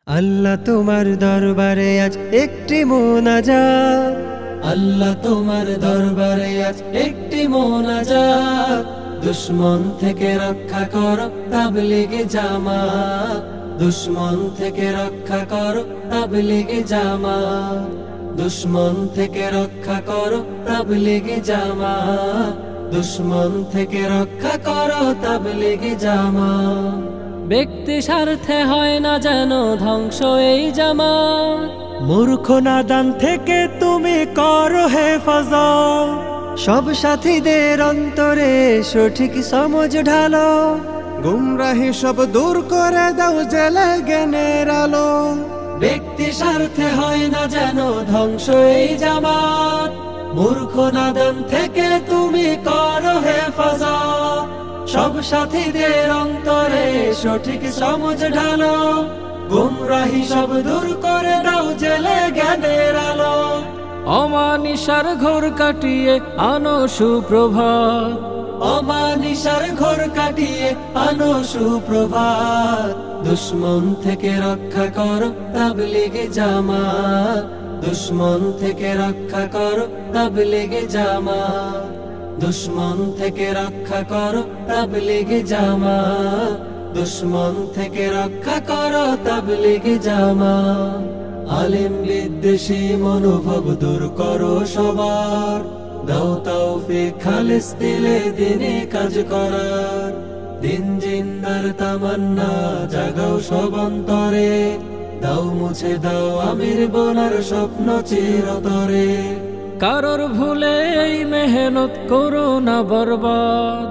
আল্লাহ তোমার দরবারে আজ একটি মোনাজাত, আল্লাহ তোমার দরবারে আজ একটি মোনাজাত। দুশ্মন থেকে রক্ষা করো তাবলীগে জামাত, দুশ্মন থেকে রক্ষা করো তাবলীগে জামাত, দুশ্মন থেকে রক্ষা করো তাবলীগে জামাত, দুশ্মন থেকে রক্ষা করো তাবলীগে জামাত। ব্যক্তি স্বার্থে হয় না যেন ধ্বংস এই জামাত, মূর্খ নাদান থেকে তুমি করো হেফাজত, সব সাথীদের অন্তরে সঠিক সমঝ ঢালো, গুমরাহি সব দূর করে দাও জেলে জ্ঞানের আলো। ব্যক্তি স্বার্থে হয় না যেন ধ্বংস এই জামাত, মূর্খ নাদান থেকে তুমি করো হেফাজত, সব সাথীদের অন্তরে সঠিক সমঝ ঢালো, গুমরাহি সব দূর করে দাও জেলে জ্ঞানের আলো। অমানিসার ঘোর কাটিয়ে আনো সুপ্রভাত, অমানিসার ঘোর কাটিয়ে আনো সুপ্রভাত। দুশ্মন থেকে রক্ষা করো তাবলীগে জামাত, দুশ্মন থেকে রক্ষা করো তাবলীগে জামাত, দুশ্মন থেকে রক্ষা করো তাবলীগে জামাত, দুশ্মন থেকে রক্ষা করো তাবলীগে জামাত। আলেম বিদ্বেষী মনোভাব দূর করো সবার, দাও তৌফিক খালিস দিলে দিনে কাজ করার। দিন জিন্দার তামান্না জাগাও সব অন্তরে, দাও মুছে দাও আমির বনার স্বপ্ন চিরতরে। কারোর ভুলে এই মেহনত করো না বরবাদ,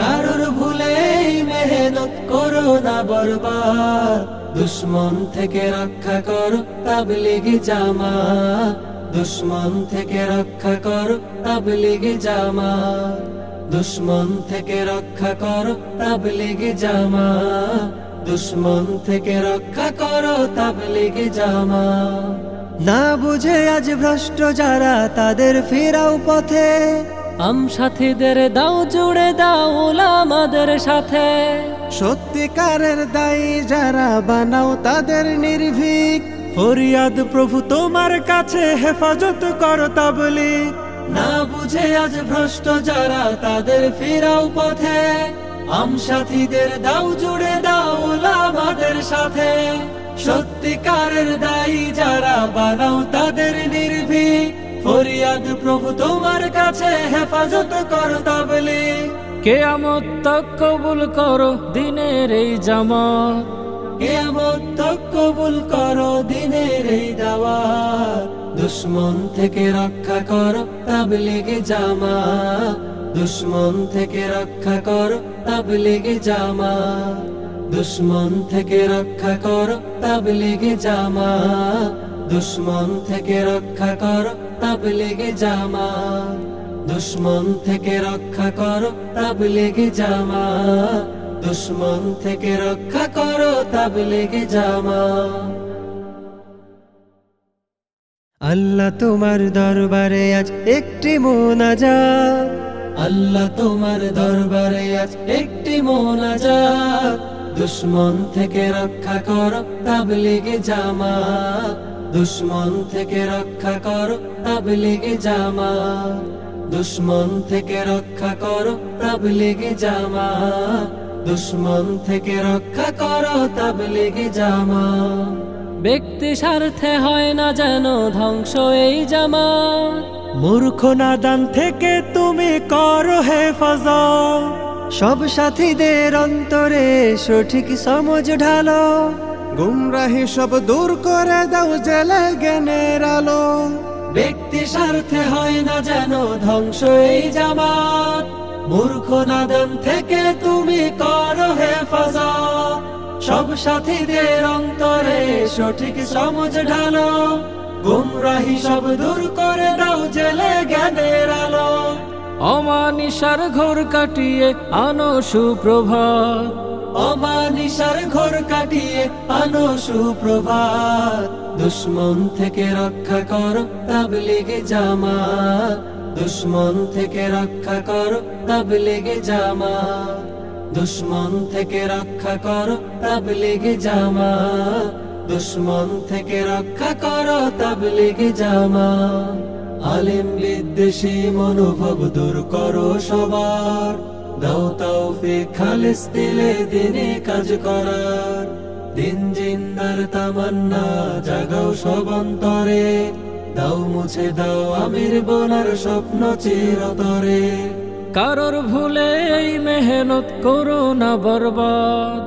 কারোর ভুলে এই মেহনত করো না বরবাদ। দুশ্মন থেকে রক্ষা করো তাবলীগে জামাত, দুশ্মন থেকে রক্ষা করো তাবলীগে জামাত, দুশ্মন থেকে রক্ষা করো তাবলীগে জামাত, দুশ্মন থেকে রক্ষা করো তাবলীগে জামাত। না বুঝে আজ ভ্রষ্ট যারা তাদের ফেরাও পথে, সাথীদের দাও জুড়ে দাও উলামাদের সাথে, সত্যিকারের দায়ী যারা বানাও তাদের নির্ভীক। ফরিয়াদ প্রভু তোমার কাছে হেফাজত করো তাবলীগ। না বুঝে আজ ভ্রষ্ট যারা তাদের ফেরাও পথে, সাথীদের দাও জুড়ে দাও উলামাদের সাথে, সত্যিকারের দায়ী যারা বানাও তাদের নির্ভীক। ফরিয়াদ প্রভু তোমার কাছে হেফাজত করো তাবলীগ। কিয়ামত তক কবুল করো দিনের এই জামাত, কিয়ামত তক কবুল করো দিনের এই দাওয়াত। দুশ্মন থেকে রক্ষা করো তাবলীগে জামাত, দুশ্মন থেকে রক্ষা করো তাবলীগে জামাত, দুশ্মন থেকে রক্ষা করো তাবলীগে জামাত, দুশ্মন থেকে রক্ষা করো তাবলীগে জামাত, দুশ্মন থেকে রক্ষা করো তাবলীগে জামাত, দুশ্মন থেকে রক্ষা করো তাবলীগে জামাত। আল্লাহ তোমার দরবারে আজ একটি মোনাজাত, আল্লাহ তোমার দরবারে আজ একটি মোনাজাত। দুশ্মন থেকে রক্ষা করো তাবলীগে জামাত, দুশ্মন থেকে রক্ষা করো তাবলীগে জামাত, দুশ্মন থেকে রক্ষা করো তাবলীগে জামাত, দুশ্মন থেকে রক্ষা করো তাবলীগে জামাত। ব্যক্তি স্বার্থে হয় না যেন ধ্বংস এই জামাত, মূর্খ নাদান থেকে তুমি করো হেফাজত, সব সাথীদের অন্তরে সঠিক সমঝ ঢালো, গুমরাহি সব দূর করে দাও জেলে জ্ঞানের আলো। ব্যক্তি স্বার্থে হয় না যেন ধ্বংস এই জামাত, মূর্খ নাদান থেকে তুমি করো হেফাজত, সব সাথীদের অন্তরে সঠিক সমঝ ঢালো, গুমরাহি সব দূর করে দাও জেলে জ্ঞানের আলো। অমানিসার ঘোর কাটিয়ে আনো সুপ্রভাত, অমানিসার ঘোর কাটিয়ে আনো সুপ্রভাত। দুশ্মন থেকে রক্ষা করো তাবলীগে জামাত, দুশ্মন থেকে রক্ষা করো তাবলীগে জামাত, দুশ্মন থেকে রক্ষা করো তাবলীগে জামাত, দুশ্মন থেকে রক্ষা করো তাবলীগ জামাত। আলিম বিদ্বেষী মনোভাব দূর করো সবার, দাও তৌফিক খালিস দিলে দিনে কাজ করার। দিন জিন্দার তামান্না জাগাও সব অন্তরে, দাও মুছে দাও আমির বনার স্বপ্ন চিরতরে। কারোর ভুলে এই মেহনত করো না বরবাদ,